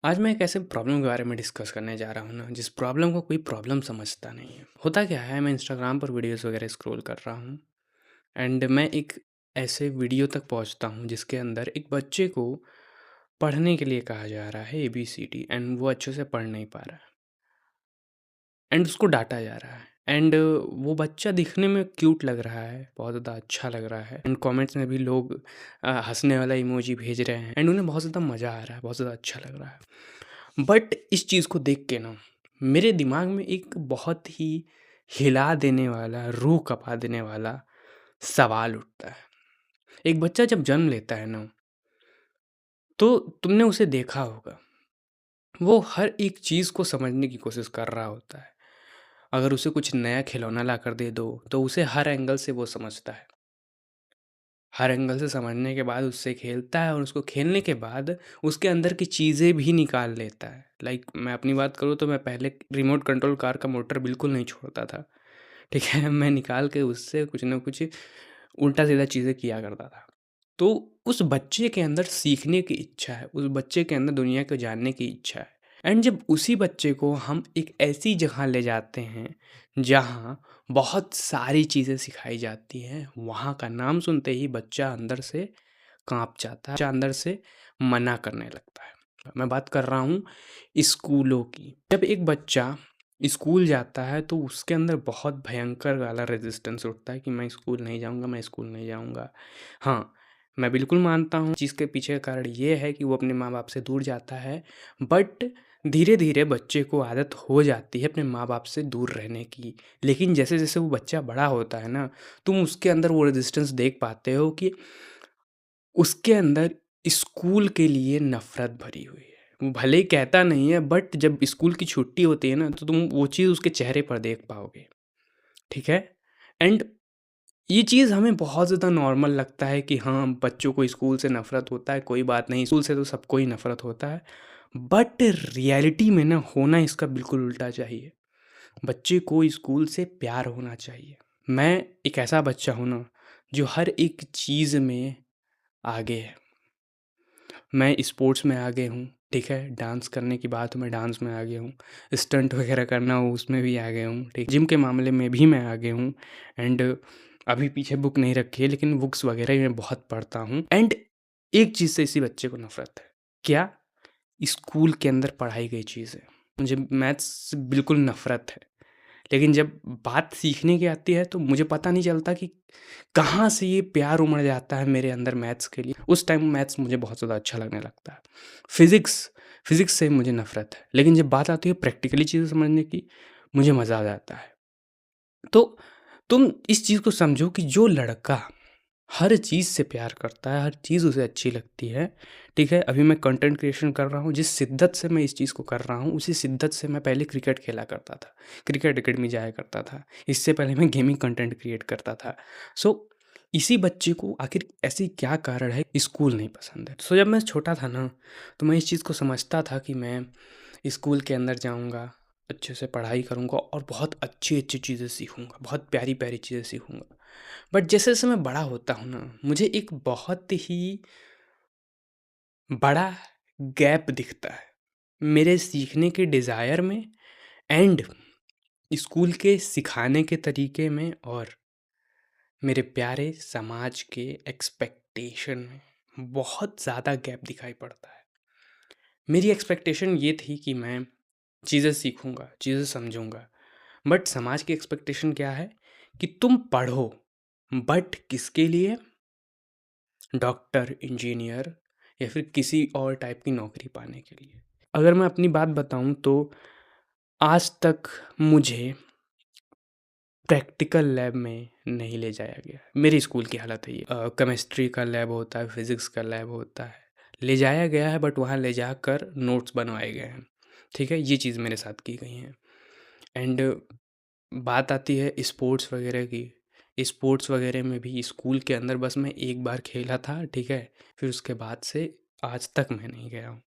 आज मैं एक ऐसे प्रॉब्लम के बारे में डिस्कस करने जा रहा हूँ ना, जिस प्रॉब्लम को कोई प्रॉब्लम समझता नहीं है। होता क्या है, मैं इंस्टाग्राम पर वीडियोस वगैरह स्क्रॉल कर रहा हूँ एंड मैं एक ऐसे वीडियो तक पहुँचता हूँ जिसके अंदर एक बच्चे को पढ़ने के लिए कहा जा रहा है ABCD एंड वो अच्छे से पढ़ नहीं पा रहा है एंड उसको डांटा जा रहा है एंड वो बच्चा दिखने में क्यूट लग रहा है, बहुत ज़्यादा अच्छा लग रहा है एंड कमेंट्स में भी लोग हंसने वाला इमोजी भेज रहे हैं एंड उन्हें बहुत ज़्यादा मज़ा आ रहा है, बहुत ज़्यादा अच्छा लग रहा है। बट इस चीज़ को देख के ना मेरे दिमाग में एक बहुत ही हिला देने वाला, रूह कँपा देने वाला सवाल उठता है। एक बच्चा जब जन्म लेता है ना, तो तुमने उसे देखा होगा, वो हर एक चीज़ को समझने की कोशिश कर रहा होता है। अगर उसे कुछ नया खिलौना लाकर दे दो, तो उसे हर एंगल से वो समझता है। हर एंगल से समझने के बाद उससे खेलता है और उसको खेलने के बाद उसके अंदर की चीज़ें भी निकाल लेता है। लाइक मैं अपनी बात करूँ तो मैं पहले रिमोट कंट्रोल कार का मोटर बिल्कुल नहीं छोड़ता था। ठीक है? मैं निकाल के उससे कुछ न कुछ उल्टा-सीधा चीज़ें किया करता था। तो उस बच्चे के अंदर सीखने की इच्छा है, उस बच्चे के अंदर दुनिया को जानने की इच्छा है एंड जब उसी बच्चे को हम एक ऐसी जगह ले जाते हैं, जहाँ बहुत सारी चीज़ें सिखाई जाती हैं, वहाँ का नाम सुनते ही बच्चा अंदर से काँप जाता है, बच्चा अंदर से मना करने लगता है। मैं बात कर रहा हूँ स्कूलों की। जब एक बच्चा स्कूल जाता है तो उसके अंदर बहुत भयंकर वाला रेजिस्टेंस उठता है कि मैं स्कूल नहीं जाऊँगा, मैं स्कूल नहीं जाऊँगा। हाँ, मैं बिल्कुल मानता हूँ चीज़ के पीछे का कारण ये है कि वो अपने माँ-बाप से दूर जाता है, बट धीरे-धीरे बच्चे को आदत हो जाती है अपने माँ-बाप से दूर रहने की। लेकिन जैसे-जैसे वो बच्चा बड़ा होता है ना, तुम उसके अंदर वो रेजिस्टेंस देख पाते हो कि उसके अंदर स्कूल के लिए नफ़रत भरी हुई है। वो भले ही कहता नहीं है, बट जब स्कूल की छुट्टी होती है ना, तो तुम वो चीज़ उसके चेहरे पर देख पाओगे, ठीक है? एंड ये चीज़ हमें बहुत ज़्यादा नॉर्मल लगता है कि हाँ, बच्चों को स्कूल से नफ़रत होता है, कोई बात नहीं, स्कूल से तो सबको ही नफ़रत होता है। बट रियलिटी में ना होना इसका बिल्कुल उल्टा चाहिए। बच्चे को स्कूल से प्यार होना चाहिए। मैं एक ऐसा बच्चा हूँ ना, जो हर एक चीज़ में आगे है। मैं स्पोर्ट्स में आगे हूँ, ठीक है? डांस करने की बात हो, मैं डांस में आगे हूँ। स्टंट वगैरह करना हो, उसमें भी आगे हूँ, ठीक? जिम के मामले में भी मैं आगे हूँ एंड अभी पीछे बुक नहीं रखी है, लेकिन बुक्स वगैरह ही मैं बहुत पढ़ता हूँ एंड एक चीज़ से इसी बच्चे को नफ़रत है। क्या? स्कूल के अंदर पढ़ाई गई चीज़ें। मुझे मैथ्स से बिल्कुल नफ़रत है। लेकिन जब बात सीखने की आती है तो मुझे पता नहीं चलता कि कहाँ से ये प्यार उमड़ जाता है मेरे अंदर मैथ्स के लिए। उस टाइम मैथ्स मुझे बहुत ज़्यादा अच्छा लगने लगता है। फ़िज़िक्स फ़िज़िक्स से मुझे नफ़रत है। लेकिन जब बात आती है प्रैक्टिकली चीज़ें समझने की, मुझे मज़ा आ जाता है। तो तुम इस चीज़ को समझो कि जो लड़का हर चीज़ से प्यार करता है, हर चीज़ उसे अच्छी लगती है, ठीक है? अभी मैं कंटेंट क्रिएशन कर रहा हूँ, जिस शिद्दत से मैं इस चीज़ को कर रहा हूँ, उसी शिद्दत से मैं पहले क्रिकेट खेला करता था। क्रिकेट अकेडमी जाया करता था। इससे पहले मैं गेमिंग कंटेंट क्रिएट करता था। सो इसी बच्चे को आखिर ऐसी क्या कारण है स्कूल नहीं पसंद है? सो जब मैं छोटा था ना, तो मैं इस चीज़ को समझता था कि मैं स्कूल के अंदर जाऊँगा, अच्छे से पढ़ाई करूँगा और बहुत अच्छी-अच्छी चीज़ें सीखूँगा, बहुत प्यारी-प्यारी चीज़ें सीखूँगा। बट जैसे-जैसे मैं बड़ा होता हूँ ना, मुझे एक बहुत ही बड़ा गैप दिखता है, मेरे सीखने के डिज़ायर में एंड स्कूल के सिखाने के तरीके में और मेरे प्यारे समाज के एक्सपेक्टेशन में बहुत ज़्यादा गैप दिखाई पड़ता है। मेरी एक्सपेक्टेशन ये थी कि मैं चीज़ें सीखूँगा, चीज़ें समझूँगा, बट समाज की एक्सपेक्टेशन क्या है कि तुम पढ़ो, बट किसके लिए? डॉक्टर, इंजीनियर या फिर किसी और टाइप की नौकरी पाने के लिए। अगर मैं अपनी बात बताऊँ तो आज तक मुझे प्रैक्टिकल लैब में नहीं ले जाया गया। मेरे स्कूल की हालत है ये। केमिस्ट्री का लैब होता है, फिज़िक्स का लैब होता है। ले जाया गया है बट वहाँ ले जाकर नोट्स बनवाए गए हैं। ठीक है? ये चीज़ मेरे साथ की गई हैं। एंड बात आती है स्पोर्ट्स वगैरह की। स्पोर्ट्स वगैरह में भी स्कूल के अंदर बस मैं एक बार खेला था, ठीक है? फिर उसके बाद से आज तक मैं नहीं गया हूँ।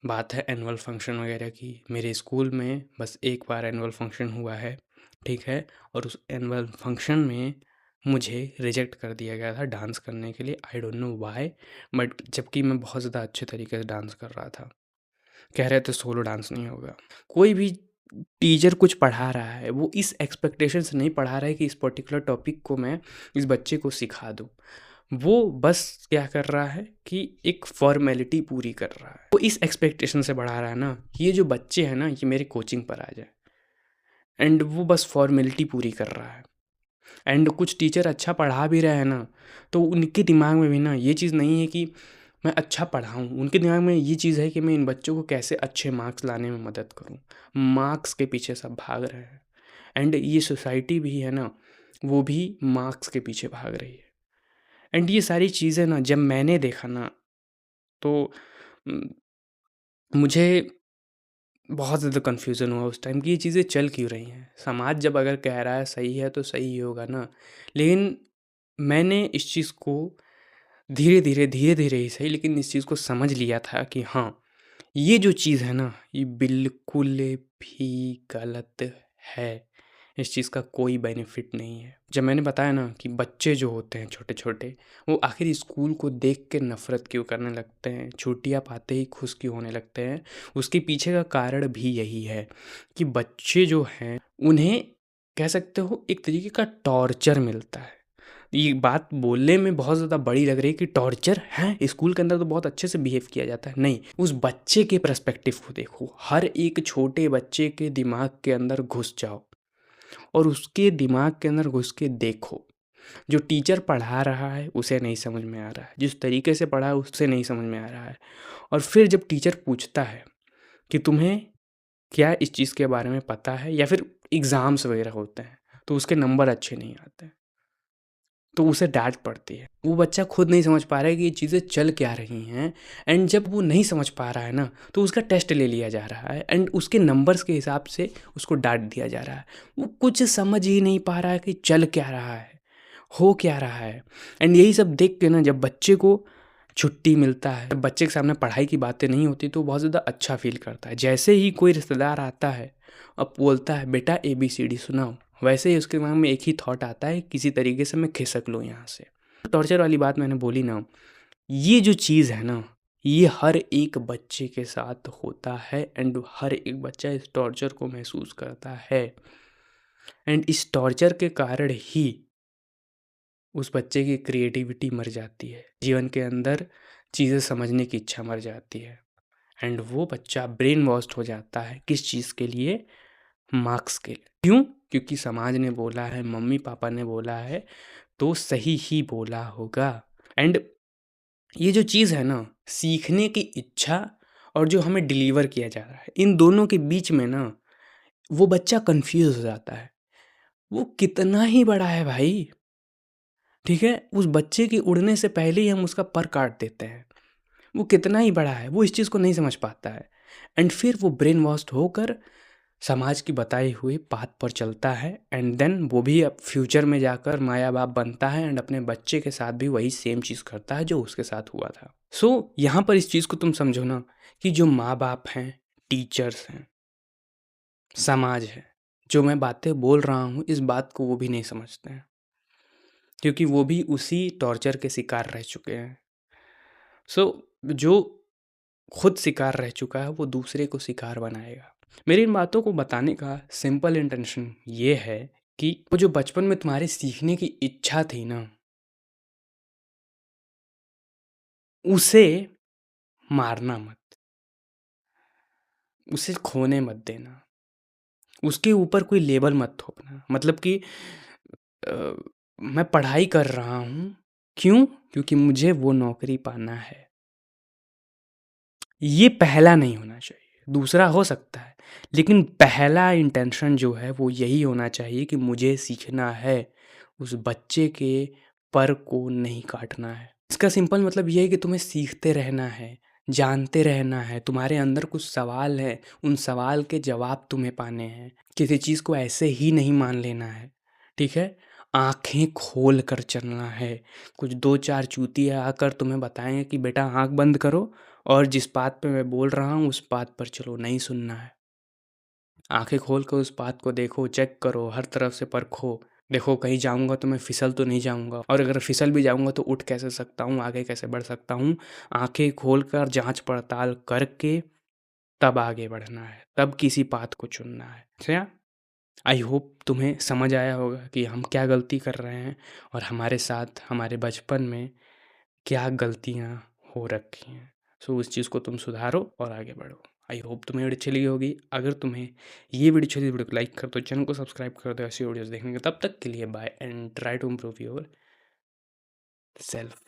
बात है एनुअल फंक्शन वगैरह की, मेरे स्कूल में बस एक बार एनुअल फंक्शन हुआ है, ठीक है? और उस एनुअल फंक्शन में मुझे रिजेक्ट कर दिया गया था डांस करने के लिए, I don't know why, but जबकि मैं बहुत ज़्यादा अच्छे तरीके से डांस कर रहा था। कह रहे थे सोलो डांस नहीं होगा। कोई भी टीचर कुछ पढ़ा रहा है, वो इस एक्सपेक्टेशन से नहीं पढ़ा रहा है कि इस पर्टिकुलर टॉपिक को मैं इस बच्चे को सिखा दूँ। वो बस क्या कर रहा है कि एक फॉर्मेलिटी पूरी कर रहा है। वो इस एक्सपेक्टेशन से पढ़ा रहा है ना, कि ये जो बच्चे हैं ना, ये मेरे कोचिंग पर आ जाए, एंड वो बस फॉर्मेलिटी पूरी कर रहा है। एंड कुछ टीचर अच्छा पढ़ा भी रहे हैं ना, तो उनके दिमाग में भी ना ये चीज़ नहीं है कि मैं अच्छा पढ़ाऊँ। उनके दिमाग में ये चीज़ है कि मैं इन बच्चों को कैसे अच्छे मार्क्स लाने में मदद करूँ। मार्क्स के पीछे सब भाग रहे हैं, एंड ये सोसाइटी भी है ना, वो भी मार्क्स के पीछे भाग रही है। एंड ये सारी चीज़ें ना जब मैंने देखा ना, तो उम, मुझे बहुत ज़्यादा कन्फ्यूज़न हुआ उस टाइम कि ये चीज़ें चल क्यों रही हैं। समाज जब अगर कह रहा है सही है, तो सही ही होगा ना। लेकिन मैंने इस चीज़ को धीरे-धीरे ही सही, लेकिन इस चीज़ को समझ लिया था कि हाँ, ये जो चीज़ है ना, ये बिल्कुल भी गलत है। इस चीज़ का कोई बेनिफिट नहीं है। जब मैंने बताया ना कि बच्चे जो होते हैं छोटे-छोटे, वो आखिर स्कूल को देख के नफ़रत क्यों करने लगते हैं, छुट्टियाँ पाते ही खुश क्यों होने लगते हैं, उसके पीछे का कारण भी यही है कि बच्चे जो हैं, उन्हें कह सकते हो एक तरीके का टॉर्चर मिलता है। ये बात बोलने में बहुत ज़्यादा बड़ी लग रही है कि टॉर्चर है, स्कूल के अंदर तो बहुत अच्छे से बिहेव किया जाता है। नहीं, उस बच्चे के पर्सपेक्टिव को देखो, हर एक छोटे बच्चे के दिमाग के अंदर घुस जाओ और उसके दिमाग के अंदर घुस के देखो। जो टीचर पढ़ा रहा है उसे नहीं समझ में आ रहा है, जिस तरीके से पढ़ा है उससे नहीं समझ में आ रहा है। और फिर जब टीचर पूछता है कि तुम्हें क्या इस चीज़ के बारे में पता है, या फिर एग्ज़ाम्स वगैरह होते हैं, तो उसके नंबर अच्छे नहीं आते, तो उसे डाँट पड़ती है। वो बच्चा खुद नहीं समझ पा रहा है कि ये चीज़ें चल क्या रही हैं, एंड जब वो नहीं समझ पा रहा है ना, तो उसका टेस्ट ले लिया जा रहा है एंड उसके नंबर्स के हिसाब से उसको डाँट दिया जा रहा है। वो कुछ समझ ही नहीं पा रहा है कि चल क्या रहा है, हो क्या रहा है। एंड यही सब देख के ना जब बच्चे को छुट्टी मिलता है, जब बच्चे के सामने पढ़ाई की बातें नहीं होती, तो बहुत ज़्यादा अच्छा फ़ील करता है। जैसे ही कोई रिश्तेदार आता है और बोलता है बेटा ABCD सुनाओ, वैसे ही उसके दिमाग में एक ही थॉट आता है, किसी तरीके से मैं खिसक लूँ यहाँ से। टॉर्चर वाली बात मैंने बोली ना, ये जो चीज़ है ना, ये हर एक बच्चे के साथ होता है एंड हर एक बच्चा इस टॉर्चर को महसूस करता है। एंड इस टॉर्चर के कारण ही उस बच्चे की क्रिएटिविटी मर जाती है, जीवन के अंदर चीज़ें समझने की इच्छा मर जाती है, एंड वो बच्चा ब्रेन वॉश्ड हो जाता है। किस चीज़ के लिए? मार्क्स के लिए। क्यों? क्योंकि समाज ने बोला है, मम्मी पापा ने बोला है, तो सही ही बोला होगा। एंड ये जो चीज़ है ना, सीखने की इच्छा और जो हमें डिलीवर किया जा रहा है, इन दोनों के बीच में ना वो बच्चा कंफ्यूज हो जाता है। वो कितना ही बड़ा है भाई, ठीक है? उस बच्चे के उड़ने से पहले ही हम उसका पर काट देते हैं। वो कितना ही बड़ा है, वो इस चीज़ को नहीं समझ पाता है, एंड फिर वो ब्रेन वॉश्ड होकर समाज की बताई हुई बात पर चलता है, एंड देन वो भी अब फ्यूचर में जाकर माया बाप बनता है एंड अपने बच्चे के साथ भी वही सेम चीज़ करता है जो उसके साथ हुआ था। सो यहाँ पर इस चीज़ को तुम समझो ना, कि जो माँ बाप हैं, टीचर्स हैं, समाज है, जो मैं बातें बोल रहा हूँ, इस बात को वो भी नहीं समझते हैं, क्योंकि वो भी उसी टॉर्चर के शिकार रह चुके हैं। सो जो खुद शिकार रह चुका है, वो दूसरे को शिकार बनाएगा। मेरी इन बातों को बताने का सिंपल इंटेंशन ये है कि वो जो बचपन में तुम्हारे सीखने की इच्छा थी ना, उसे मारना मत, उसे खोने मत देना, उसके ऊपर कोई लेबल मत थोपना। मतलब कि अ, मैं पढ़ाई कर रहा हूँ, क्यों? क्योंकि मुझे वो नौकरी पाना है। ये पहला नहीं होना चाहिए, दूसरा हो सकता है, लेकिन पहला इंटेंशन जो है वो यही होना चाहिए कि मुझे सीखना है, उस बच्चे के पर को नहीं काटना है। इसका सिंपल मतलब ये है कि तुम्हें सीखते रहना है, जानते रहना है, तुम्हारे अंदर कुछ सवाल है, उन सवाल के जवाब तुम्हें पाने हैं। किसी चीज़ को ऐसे ही नहीं मान लेना है, ठीक है? आँखें खोल कर चलना है। कुछ 2-4 चूतिए आकर तुम्हें बताएँगे कि बेटा आँख बंद करो और जिस बात पे मैं बोल रहा हूँ उस बात पर चलो, नहीं सुनना है। आँखें खोल कर उस बात को देखो, चेक करो, हर तरफ से परखो। देखो कहीं जाऊँगा तो मैं फिसल तो नहीं जाऊँगा, और अगर फिसल भी जाऊँगा तो उठ कैसे सकता हूँ, आगे कैसे बढ़ सकता हूँ। आँखें खोल कर जाँच-पड़ताल करके तब आगे बढ़ना है, तब किसी पाथ को चुनना है। क्या? आई होप तुम्हें समझ आया होगा कि हम क्या गलती कर रहे हैं और हमारे साथ हमारे बचपन में क्या गलतियाँ हो रखी हैं। सो उस चीज़ को तुम सुधारो और आगे बढ़ो। आई होप तुम्हें वीडियो अच्छी लगी होगी। अगर तुम्हें ये वीडियो अच्छी लगी, वीडियो को लाइक कर दो, चैनल को सब्सक्राइब कर दो ऐसी वीडियोज़ देखने के। तब तक के लिए bye and try to improve your self.